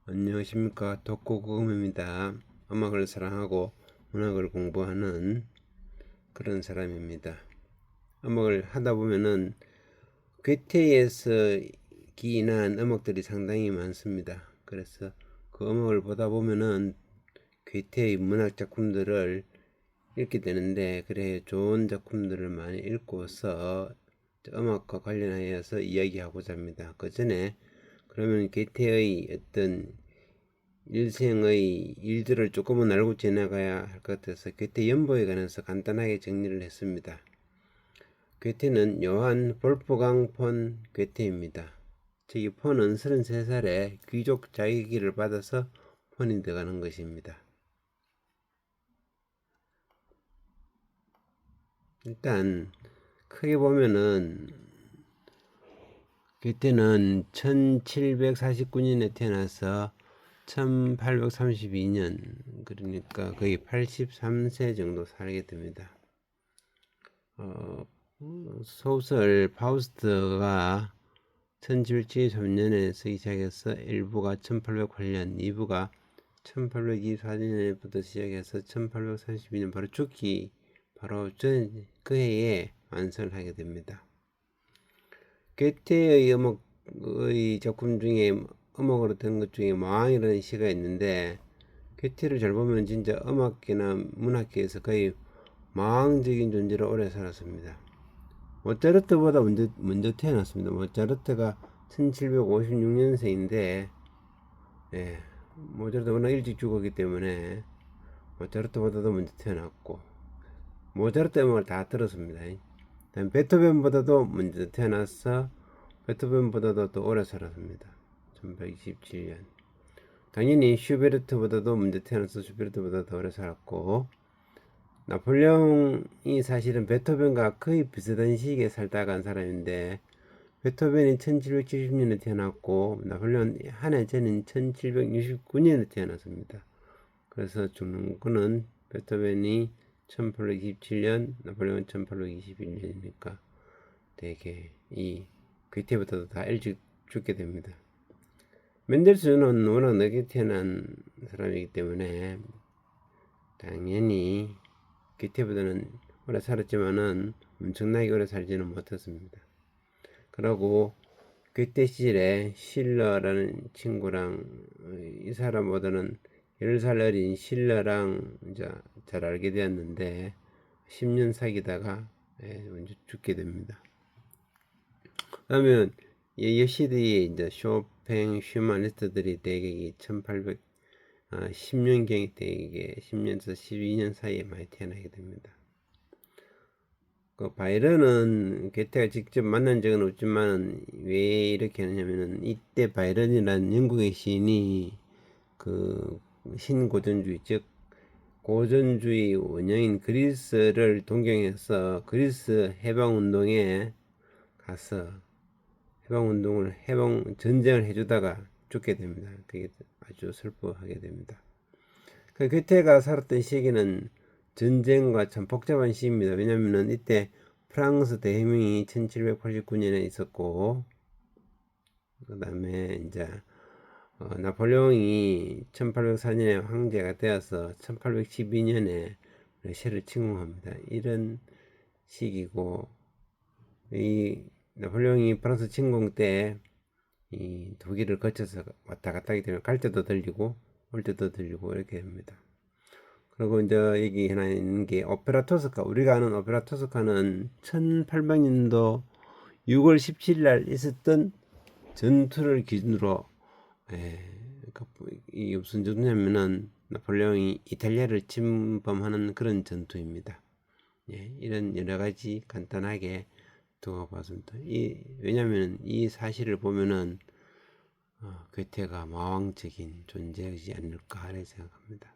안녕하십니까. 덕구구음입니다. 음악을 사랑하고 문학을 공부하는 그런 사람입니다. 음악을 하다 보면은 괴테에서 기인한 음악들이 상당히 많습니다. 그래서 그 음악을 보다 보면은 괴테의 문학 작품들을 읽게 되는데, 그래 좋은 작품들을 많이 읽고서 음악과 관련하여서 이야기하고자 합니다. 그 전에 그러면 괴테의 어떤 일생의 일들을 조금은 알고 지나가야 할 것 같아서 괴테 연보에 관해서 간단하게 정리를 했습니다. 괴테는 요한 볼프강 폰 괴테입니다. 이 폰은 33살에 귀족 자기기를 받아서 폰이 되어가는 것입니다. 일단 크게 보면은 괴테는 1749년에 태어나서 1832년, 그러니까 거의 83세 정도 살게 됩니다. 소설 파우스트가 1773년에 쓰기 시작해서 1부가 1808년, 2부가 1824년부터 시작해서 1832년 바로 죽기 바로 그 해에 완성을 하게 됩니다. 괴테의 음악의 작품 중에 음악으로 된 것 중에 마왕이라는 시가 있는데, 괴테를 잘 보면 진짜 음악계나 문학계에서 거의 마왕적인 존재로 오래 살았습니다. 모차르트보다 먼저 태어났습니다. 모차르트가 1756년생인데, 예, 모차르트 워낙 일찍 죽었기 때문에 모차르트보다도 먼저 태어났고, 모차르트 음악을 다 들었습니다. 다음 베토벤보다도 먼저 태어나서 베토벤보다도 더 오래 살았습니다. 1127년. 당연히 슈베르트보다도 먼저 태어나서 슈베르트보다 더 오래 살았고, 나폴레옹이 사실은 베토벤과 거의 비슷한 시기에 살다 간 사람인데, 베토벤이 1770년에 태어났고 나폴레옹 한 해 전인 1769년에 태어났습니다. 그래서 죽는 거는 베토벤이 1827년, 나폴레옹은 1821년이니까 되게 이 괴테보다도 다 일찍 죽게 됩니다. 멘델스존은 워낙 늦게 태어난 사람이기 때문에 당연히 괴테보다는 오래 살았지만은 엄청나게 오래 살지는 못했습니다. 그리고 괴테 시절에 실러라는 친구랑, 이 사람보다는 10살 어린 실러랑 이제 잘 알게 되었는데 10년 사귀다가 먼저 죽게 됩니다. 그러면 이 시대에 이제 쇼팽, 슈마니스트들이 대개 1810년경에 대개 10년에서 12년 사이에 많이 태어나게 됩니다. 그 바이런은 괴테가 직접 만난 적은 없지만 왜 이렇게 하냐면은, 이때 바이런이라는 영국의 시인이 그 신고전주의, 즉 고전주의 원형인 그리스를 동경해서 그리스 해방운동에 가서 해방 전쟁을 해주다가 죽게 됩니다. 그게 아주 슬퍼하게 됩니다. 그 괴테가 살았던 시기는 전쟁과 참 복잡한 시기입니다. 왜냐면은 이때 프랑스 대혁명이 1789년에 있었고, 그 다음에 이제 나폴레옹이 1804년에 황제가 되어서 1812년에 러시아를 침공합니다. 이런 시기고, 이 나폴레옹이 프랑스 침공 때 이 독일을 거쳐서 왔다 갔다 하기 때문에 갈 때도 들리고 올 때도 들리고 이렇게 됩니다. 그리고 이제 여기 하나 있는 게 오페라 토스카. 우리가 아는 오페라 토스카는 1800년도 6월 17일 날 있었던 전투를 기준으로, 이게 무슨 전투냐면은 나폴레옹이 이탈리아를 침범하는 그런 전투입니다. 이런 여러 가지 간단하게 두고 봤습니다. 왜냐하면 이 사실을 보면은 괴테가 마왕적인 존재이지 않을까 하는 생각합니다.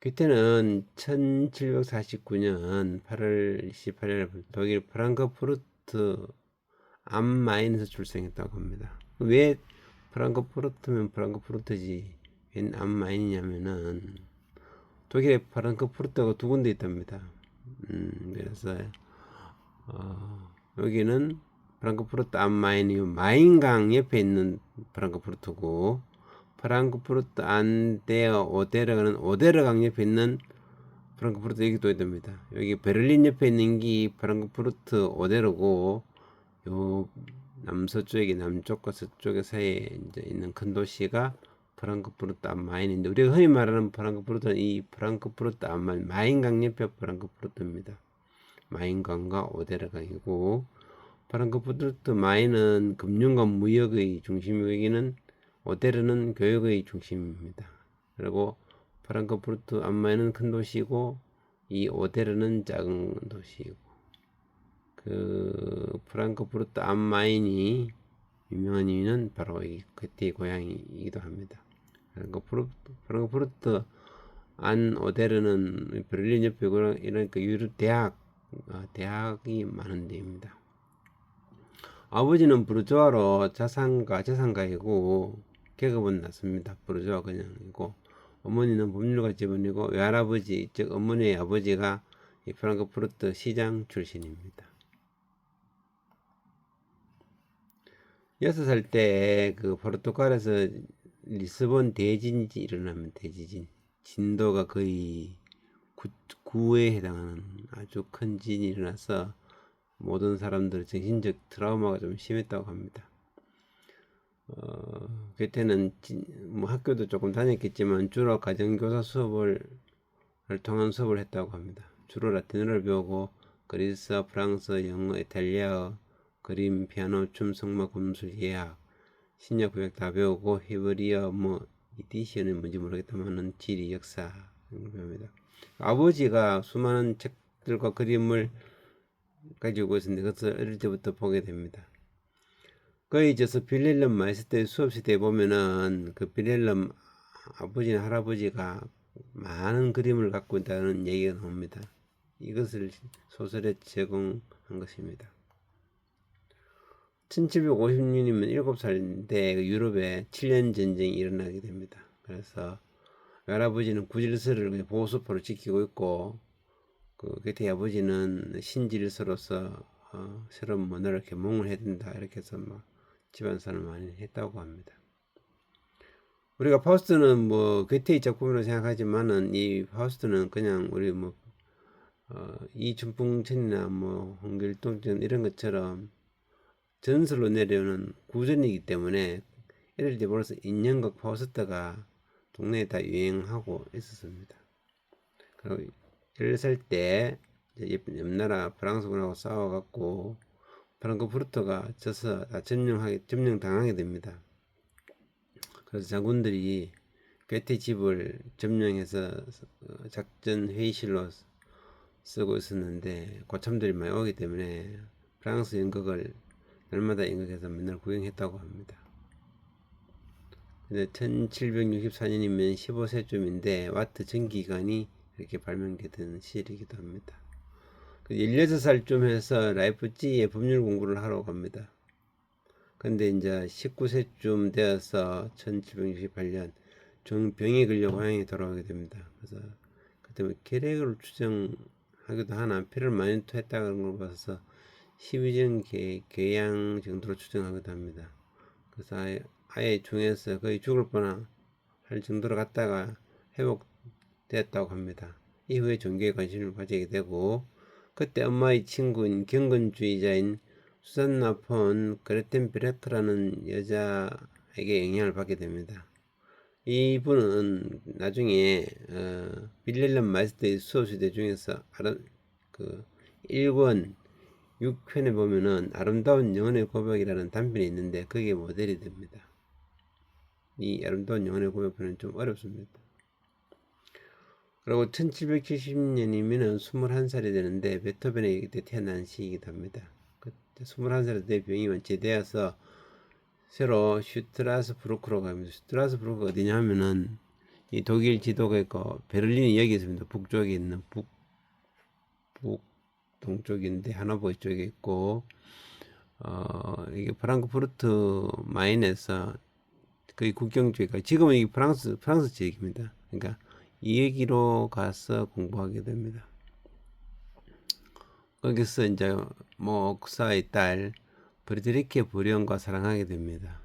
괴테는 1749년 8월 28일 독일 프랑크푸르트 암 마인에서 출생했다고 합니다. 왜 프랑크푸르트면 프랑크푸르트지 웬 암 마인이냐면은, 독일에 프랑크푸르트가 두 군데 있답니다. 그래서 여기는 프랑크푸르트 am 마인이 마인강 옆에 있는 프랑크푸르트고, 프랑크푸르트 안 데어 오데르는 오데르강 옆에 있는 프랑크푸르트 얘기도 됩니다. 여기 베를린 옆에 있는 게 프랑크푸르트 오데르고, 요 남서쪽이 남쪽과 서쪽의 사이에 이제 있는 큰 도시가 프랑크푸르트 am 마인인데, 우리가 흔히 말하는 프랑크푸르트는 이 프랑크푸르트 am 마인, 마인강 옆에 프랑크푸르트입니다. 마인강과 오데르강이고, 프랑크푸르트 마인은 금융과 무역의 중심이고, 여기는 오데르는 교육의 중심입니다. 그리고 프랑크푸르트 am 마인은 큰 도시고, 이 오데르는 작은 도시이고, 그 프랑크푸르트 am 마인이 유명한 이유는 바로 이 그때의 고향이기도 합니다. 프랑크푸르트 안 오데르는 베를린 옆에 이러니까 유럽 대학이 많은 데입니다. 아버지는 부르주아로 재산가이고 계급은 낮습니다. 부르주아 그냥이고, 어머니는 법률가 집안이고, 외할아버지 즉 어머니의 아버지가 이 프랑크푸르트 시장 출신입니다. 6살 때 그 포르투갈에서 리스본 대지진이 일어나면 대지진 진도가 거의 9에 해당하는 아주 큰 지진이 일어나서 모든 사람들 정신적 트라우마가 좀 심했다고 합니다. 그때는 뭐 학교도 조금 다녔겠지만 주로 가정교사 수업을 통한 수업을 했다고 합니다. 주로 라틴어를 배우고 그리스어, 프랑스어, 영어, 이탈리아어, 그림, 피아노, 춤, 성악, 검술, 예학, 신약 구약 다 배우고 히브리어, 뭐 이디시언이 뭔지 모르겠다만은 지리, 역사 배웁니다. 아버지가 수많은 책들과 그림을 가지고 있었는데 그것을 어릴 때부터 보게 됩니다. 거의 저서 빌렐름 마이스터의 수업 시대에 보면은 그 빌렐름 아버지나 할아버지가 많은 그림을 갖고 있다는 얘기가 나옵니다. 이것을 소설에 제공한 것입니다. 1750년이면 7살인데 유럽에 7년 전쟁이 일어나게 됩니다. 그래서 할아버지는 구질서를 보호소포로 지키고 있고, 그 그때 아버지는 신질서로서 새로운 문화를 개몽을 해야 된다 이렇게 해서 막 집안산을 많이 했다고 합니다. 우리가 파우스트는 뭐 괴테의 작품이라고 생각하지만은 이 파우스트는 그냥 우리 뭐 이춘풍천이나 뭐 홍길동전 이런 것처럼 전설로 내려오는 구전이기 때문에 이럴 때 벌써 인형극 파우스트가 동네에 다 유행하고 있었습니다. 그리고 10살 때 옆나라 프랑스군하고 싸워갖고 프랑크푸르트가 져서 다 점령당하게 됩니다. 그래서 장군들이 괴테 집을 점령해서 작전 회의실로 쓰고 있었는데 고참들이 많이 오기 때문에 프랑스 연극을 날마다 연극해서 맨날 구경했다고 합니다. 근데 1764년이면 15세쯤인데 와트 전기관이 이렇게 발명되던 시절이기도 합니다. 16살쯤 해서 라이프치히에 법률 공부를 하러 갑니다. 근데 이제 19세쯤 되어서 1768년 병에 걸려 고향에 돌아오게 됩니다. 그래서 그때 계획을 추정하기도 하나 피를 많이 토했다는 걸 봐서 심의전 궤양 정도로 추정하기도 합니다. 그래서 아예 중에서 거의 죽을 뻔할 정도로 갔다가 회복되었다고 합니다. 이후에 종교에 관심을 가지게 되고, 그때 엄마의 친구인 경건주의자인 수산나 폰 그레텐베르크라는 여자에게 영향을 받게 됩니다. 이분은 나중에 빌렐름 마이스터의 수업시대 중에서 그 1권 6편에 보면은 아름다운 영혼의 고백이라는 단편이 있는데 그게 모델이 됩니다. 이 아름다운 영혼의 고백편은 좀 어렵습니다. 그리고 1770년이면 21살이 되는데 베토벤이 그때 태어난 시기이기도 합니다. 그때 21살에 대 병이 완치되어서 새로 슈트라스부르크로 갑니다. 슈트라스부르크가 어디냐 하면은 이 독일 지도가 있고 베를린이 여기 있습니다. 북쪽에 있는 동쪽인데 하노버 쪽에 있고, 이게 프랑크푸르트 마인에서 거의 국경 쪽에 지금은 이게 프랑스 지역입니다. 그러니까 이 얘기로 가서 공부하게 됩니다. 거기서 이제 뭐 목사의 딸 프리드리케 부령과 사랑하게 됩니다.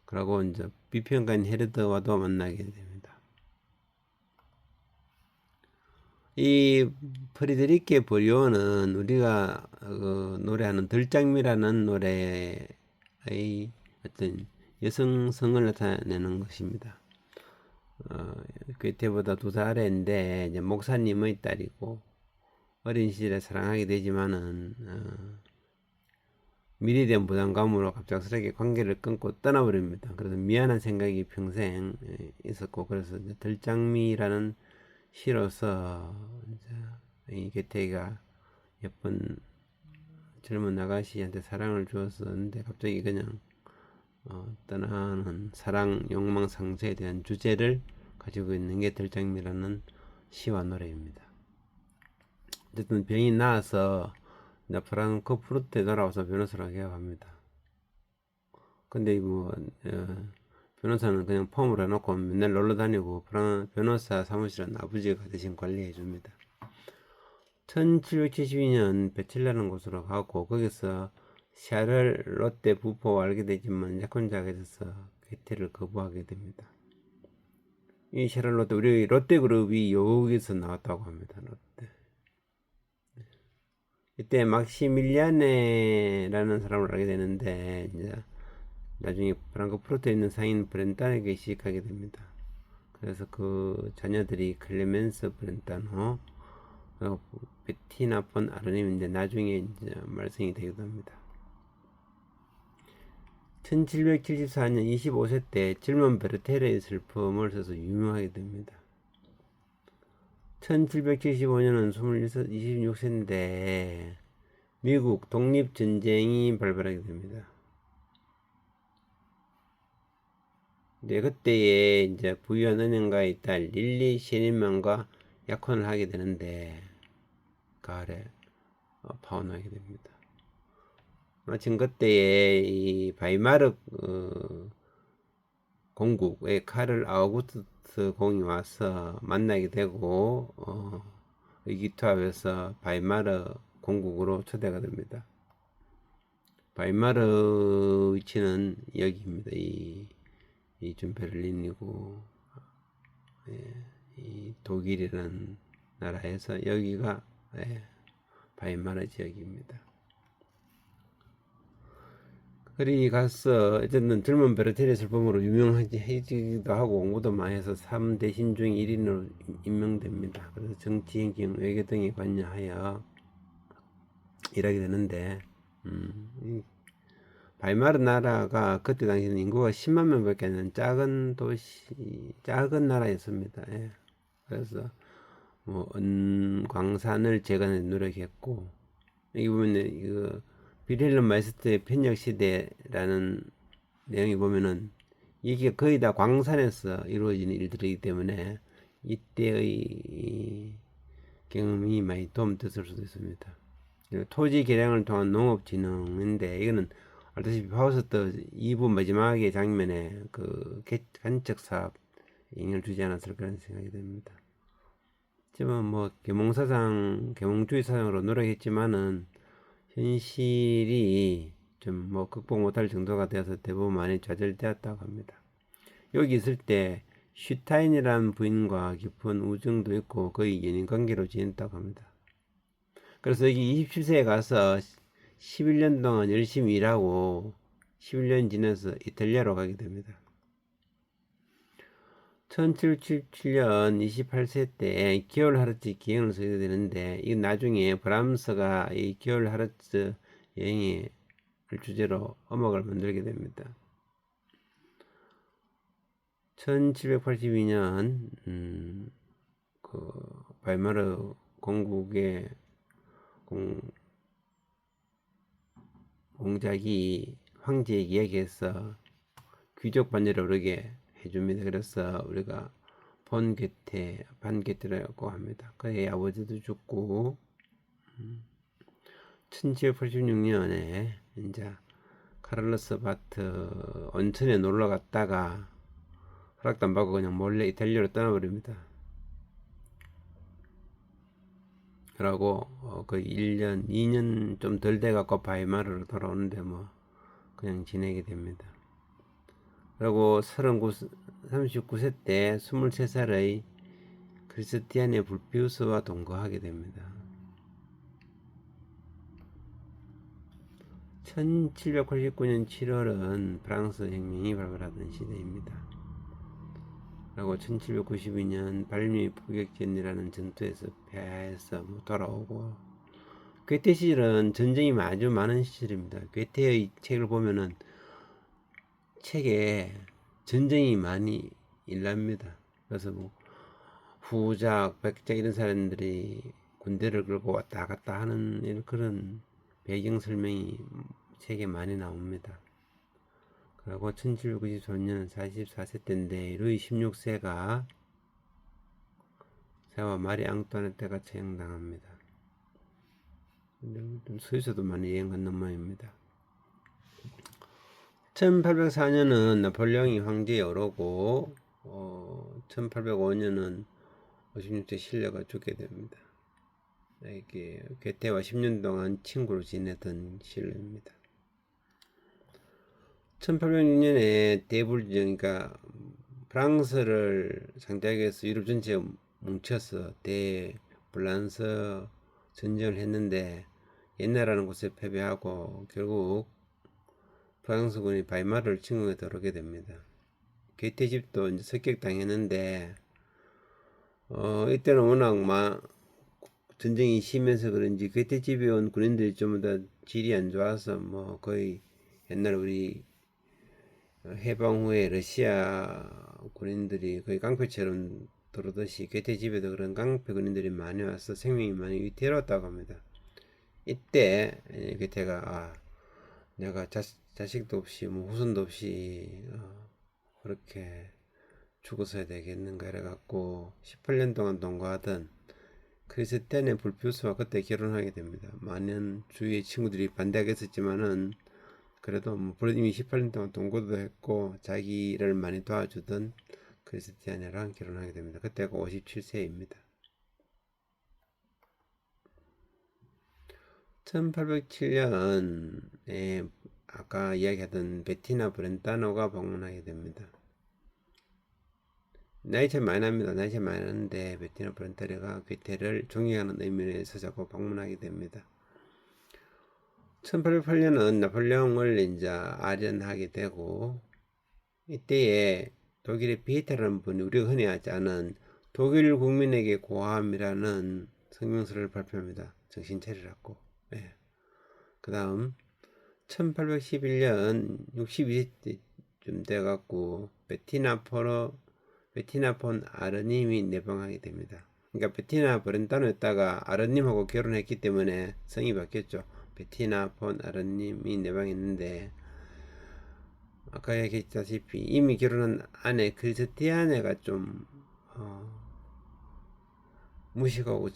그리고 이제 비평가인 헤르드와도 만나게 됩니다. 이 프리드리케 부령은 우리가 노래하는 들장미라는 노래의 어떤 여성성을 나타내는 것입니다. 괴테보다 2살 아래인데 이제 목사님의 딸이고 어린 시절에 사랑하게 되지만은 미래된 부담감으로 갑작스럽게 관계를 끊고 떠나버립니다. 그래서 미안한 생각이 평생 있었고, 그래서 이제 들장미라는 시로서 이제 이 괴테가 예쁜 젊은 아가씨한테 사랑을 주었었는데 갑자기 그냥 떠나는 사랑, 욕망, 상처에 대한 주제를 가지고 있는 게 들장미라는 시와 노래입니다. 어쨌든 병이 나아서 프랑크푸르트에 돌아와서 변호사로 개업합니다. 근데 변호사는 그냥 펌을 해놓고 맨날 놀러 다니고 변호사 사무실은 아버지가 대신 관리해 줍니다. 1772년 베칠라는 곳으로 가고 거기서 샤를 롯데 부포와 알게 되지만 약혼자가 있어서 괴테를 거부하게 됩니다. 이 샤를 롯데, 우리 롯데그룹이 여기서 나왔다고 합니다. 롯데. 이때 막시밀리아네라는 사람을 알게 되는데 이제 나중에 프랑크푸르트에 있는 상인 브렌탄에게 이식하게 됩니다. 그래서 그 자녀들이 클레멘스 브렌탄호, 베티나 폰 아르님인데 나중에 이제 말썽이 되기도 합니다. 1774년 25세 때 젊은 베르테르의 슬픔을 써서 유명하게 됩니다. 1775년은 26세인데 미국 독립전쟁이 발발하게 됩니다. 그때에 이제 부유한 은행가의 딸 릴리 셰린만과 약혼을 하게 되는데 가을에 파혼하게 됩니다. 마침 그때에 이 바이마르 공국의 카를 아우구스트 공이 와서 만나게 되고 의기투합해서 바이마르 공국으로 초대가 됩니다. 바이마르 위치는 여기입니다. 이 좀 베를린이고 이 독일이라는 나라에서 여기가 바이마르 지역입니다. 그리 가서 어쨌든 젊은 베르테르의 슬픔으로 유명해지기도 하고 공부도 많이 해서 3대 신 중 1인으로 임명됩니다. 그래서 정치, 행정, 외교 등에 관여하여 일하게 되는데 바이마르 나라가 그때 당시에는 인구가 10만 명밖에 안 되는 작은 도시, 작은 나라였습니다. 예. 그래서 광산을 재건에 노력했고, 여기 보면 이거 빌헬름 마이스터의 편력 시대라는 내용이 보면은 이게 거의 다 광산에서 이루어지는 일들이기 때문에 이때의 경험이 많이 도움됐을 수도 있습니다. 토지 개량을 통한 농업진흥인데 이거는 알다시피 파우스트 2부 마지막의 장면에 그 간척 사업 영향을 주지 않았을 그런 생각이 듭니다. 하지만 계몽주의 사상으로 노력했지만은 현실이 좀 극복 못할 정도가 되어서 대부분 많이 좌절되었다고 합니다. 여기 있을 때 슈타인이라는 부인과 깊은 우정도 있고 거의 연인관계로 지냈다고 합니다. 그래서 여기 27세에 가서 11년 동안 열심히 일하고 11년 지나서 이탈리아로 가게 됩니다. 1777년 28세 때 기올 하르츠 기행을 쓰게 되는데 이 나중에 브람스가 이 기올 하르츠 여행을 주제로 음악을 만들게 됩니다. 1782년 그 바이마르 공국의 공작이 황제에게 이야기해서 귀족 반열에 오르게 해줍니다. 그래서 우리가 반게테라고 합니다. 그의 아버지도 죽고 1786년에 이제 카를로스 바트 온천에 놀러 갔다가 허락도 안 받고 그냥 몰래 이탈리아로 떠나버립니다. 그러고 거의 1년, 2년 좀 덜 돼갖고 바이마르로 돌아오는데 뭐 그냥 지내게 됩니다. 그리고 39세 때 23살의 크리스티아네 불피우스와 동거하게 됩니다. 1789년 7월은 프랑스 혁명이 발발하던 시대입니다. 그리고 1792년 발미 포격전이라는 전투에서 패해서 돌아오고, 괴테 시절은 전쟁이 아주 많은 시절입니다. 괴테의 책을 보면은 책에 전쟁이 많이 일납니다. 그래서 뭐 후작, 백작 이런 사람들이 군대를 끌고 왔다 갔다 하는 이런 그런 배경 설명이 책에 많이 나옵니다. 그리고 1794년 44세 때인데 루이 16세가 세와 마리 앙뚜아네트가 처형당합니다. 스위스도 많이 여행 간 모양입니다. 1804년은 나폴레옹이 황제에 오르고 1805년은 56세 신라가 죽게 됩니다. 이게 괴테와 10년 동안 친구로 지내던 신라입니다. 1806년에 대불전이니까 프랑스를 상대하기 위해서 유럽 전체에 뭉쳐서 대불란서 전쟁을 했는데 옛나라는 곳에 패배하고 결국 프랑스군이 바이마르를 침공해 들어오게 됩니다. 괴테 집도 이제 습격당했는데 이때는 워낙 전쟁이 심해서 그런지 괴테 집에 온 군인들이 전부 다 질이 안 좋아서 뭐 거의 옛날 우리 해방 후에 러시아 군인들이 거의 깡패처럼 들어오듯이 괴테 집에도 그런 깡패 군인들이 많이 와서 생명이 많이 위태로웠다고 합니다. 이때 괴테가 내가 자식도 없이 뭐 후손도 없이 그렇게 죽어서야 되겠는가 이래갖고 18년 동안 동거하던 크리스티아네 불피우스와 그때 결혼하게 됩니다. 많은 주위의 친구들이 반대하겠었지만은 그래도 뭐 이미 18년 동안 동거도 했고 자기를 많이 도와주던 크리스티아네랑 결혼하게 됩니다. 그때가 57세입니다. 1807년에 아까 이야기하던 베티나 브렌타노가 방문하게 됩니다. 나이 차이 많이 납니다. 나이 차이 많이 나는데 베티나 브렌타노가 괴테를 존경하는 의미에서 자꾸 방문하게 됩니다. 1808년은 나폴레옹을 이제 아련하게 되고 이때에 독일의 비에테라는 분이 우리가 흔히 하지 않은 독일 국민에게 고함이라는 성명서를 발표합니다. 정신 차리라고. 네. 그 다음 1811년 62세쯤 돼갖고 베티나 폰 아르님이 내방하게 됩니다. 그러니까 베티나 브렌타노였다가 아르님하고 결혼했기 때문에 성이 바뀌었죠. 베티나 폰 아르님이 내방했는데 아까 얘기했다시피 이미 결혼한 아내 크리스티아네가 좀 무식하고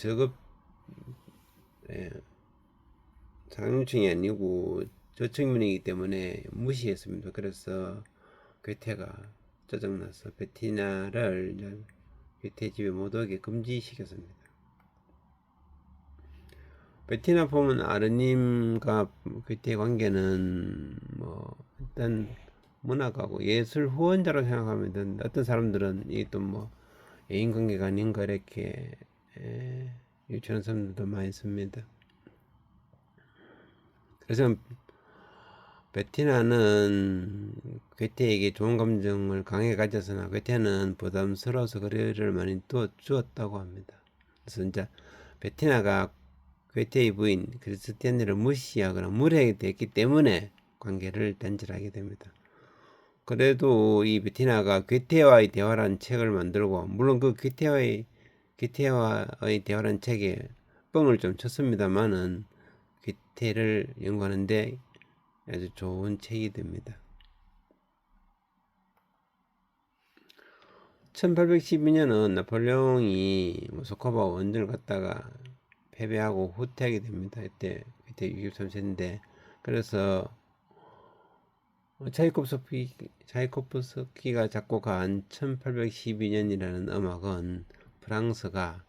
상류층이 아니고 저층민이기 때문에 무시했습니다. 그래서 괴테가 짜증나서 베티나를 괴테 집에 못 오게 금지시켰습니다. 베티나 폼은 아르님과 괴테의 관계는 뭐 일단 문학하고 예술 후원자로 생각하면 되는데 어떤 사람들은 이게 또 뭐 애인 관계가 아닌가 이렇게 유추하는 사람들도 많이 있습니다. 그래서 베티나는 괴테에게 좋은 감정을 강하게 가졌으나 괴테는 부담스러워서 거리를 많이 주었다고 합니다. 그래서 이제 베티나가 괴테의 부인 크리스티아네를 무시하거나 무례하게 됐기 때문에 관계를 단절하게 됩니다. 그래도 이 베티나가 괴테와의 대화라는 책을 만들고 물론 그 괴테와의 대화라는 책에 뻥을 좀 쳤습니다만은 괴테를 연구하는데 아주 좋은 책이 됩니다. 1812년은 나폴레옹이 모스크바 원전을 갔다가 패배하고 후퇴하게 됩니다. 그때 63세인데 그래서 차이코프스키가 작곡한 1812년이라는 음악은 프랑스가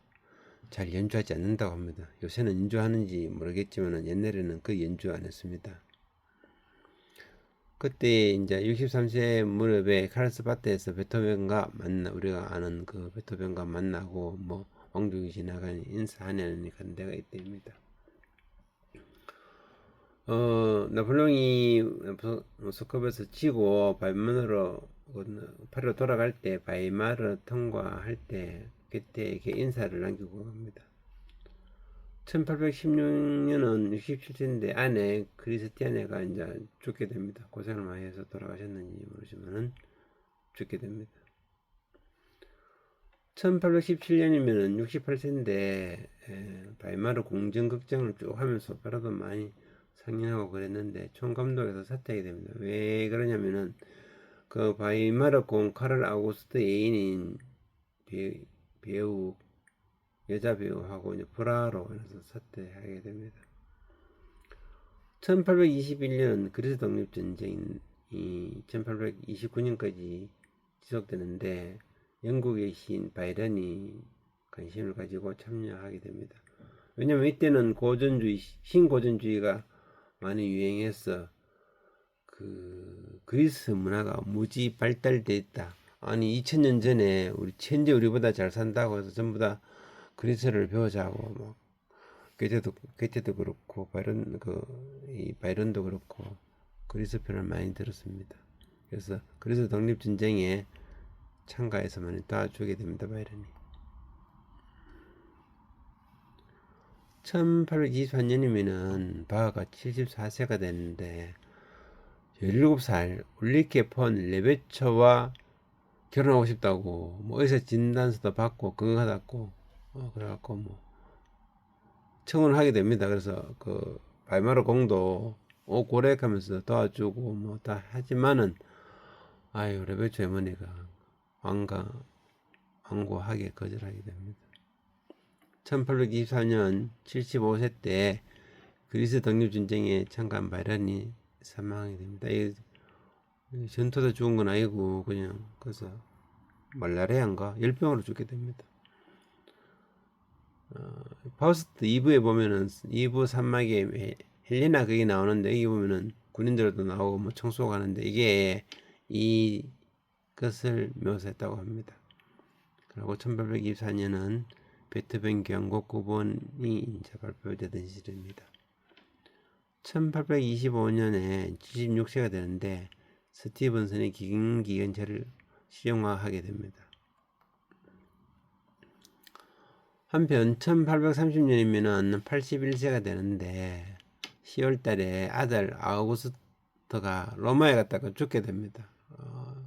잘 연주하지 않는다고 합니다. 요새는 연주하는지 모르겠지만 옛날에는 그 연주 안 했습니다. 그때 이제 63세 무렵에 카르스바트에서 베토벤과 우리가 아는 그 베토벤과 만나고 뭐 왕족이 지나가니 인사하냐는 그런 데가 이때입니다. 나폴레옹이 모스크바에서 지고 바이마르로 파리로 돌아갈 때 바이마르 통과할 때 그때 이렇게 인사를 남기고 갑니다. 1816년은 67세인데 아내 크리스티아네가 이제 죽게 됩니다. 고생을 많이 해서 돌아가셨는지 모르지만은 죽게 됩니다. 1817년이면은 68세인데 바이마르 공정극장을 쭉 하면서 오페라도 많이 상영하고 그랬는데 총감독에서 사퇴하게 됩니다. 왜 그러냐면은 그 바이마르 공 카를 아우구스트 애인인 배우 여자 배우하고 이제 불화로 인해서 사퇴하게 됩니다. 1821년 그리스 독립전쟁이 1829년까지 지속되는데 영국의 시인 바이런이 관심을 가지고 참여하게 됩니다. 왜냐면 이때는 고전주의, 신고전주의가 많이 유행해서 그 그리스 문화가 무지 발달돼 있다. 아니 2000년 전에 현재 우리보다 잘 산다고 해서 전부 다 그리스를 배우자고 뭐 괴테도 그렇고 이 바이런도 그렇고 그리스 편을 많이 들었습니다. 그래서 그리스 독립 전쟁에 참가해서 많이 도와주게 됩니다. 바이런이. 1824년이면은 바하가 74세가 됐는데 17살 울리케 폰 레베처와 결혼하고 싶다고 뭐 의사 진단서도 받고 건강하다고 그래갖고 뭐 청혼을 하게 됩니다. 그래서 그 바이마르 공도 고렉하면서 도와주고 뭐 다 하지만은 아유 레베처 어머니가 완고하게 거절하게 됩니다. 1824년 75세 때 그리스 독립전쟁에 참가한 바이런이 사망하게 됩니다. 이 전투에서 죽은 건 아니고 그냥 그래서 말라리아인가 열병으로 죽게 됩니다. 파우스트 2부에 보면은 2부 3막에 헬레나 그게 나오는데 여기 보면은 군인들도 나오고 뭐 청소하는데 이게 이것을 묘사했다고 합니다. 그리고 1824년은 베토벤 교향곡 9번이 이제 발표되던 시절입니다. 1825년에 76세가 되는데 스티븐슨의 기근기근제를 실용화하게 됩니다. 한편 1830년이면 81세가 되는데 10월달에 아들 아우구스트가 로마에 갔다가 죽게 됩니다.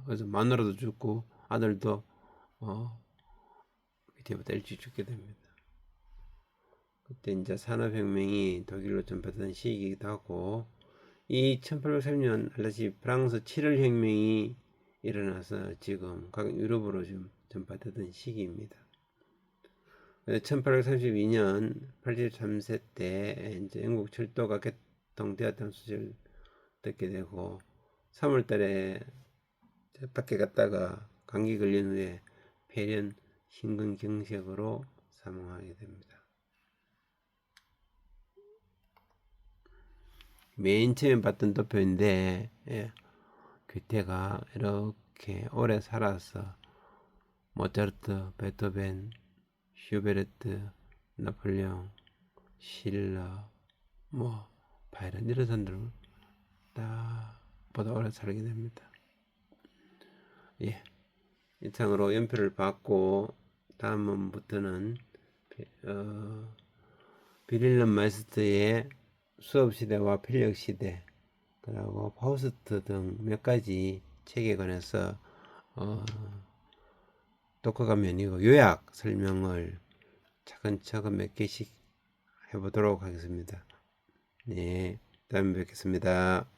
그래서 마누라도 죽고 아들도 밑에부터 일찍 죽게 됩니다. 그때 이제 산업혁명이 독일로 전파되던 시기이기도 하고 이 1830년 알다시피 프랑스 7월혁명이 일어나서 지금 각 유럽으로 좀 전파되던 시기입니다. 1832년 83세 때 이제 영국 철도가 개통되었다는 소식을 듣게 되고 3월 달에 밖에 갔다가 감기 걸린 후에 폐렴 심근경색으로 사망하게 됩니다. 맨 처음 봤던 도표인데 괴테가 이렇게 오래 살아서 모차르트, 베토벤, 슈베르트, 나폴레옹, 실러, 뭐 바이런 이런 사람들 다 보다 오래 살게 됩니다. 이상으로 연표를 받고 다음부터는 빌헬름 마이스트의 수업시대와 필력시대 그리고 파우스트 등 몇 가지 책에 관해서 독후가 면이고 요약 설명을 차근차근 몇 개씩 해보도록 하겠습니다. 네, 다음에 뵙겠습니다.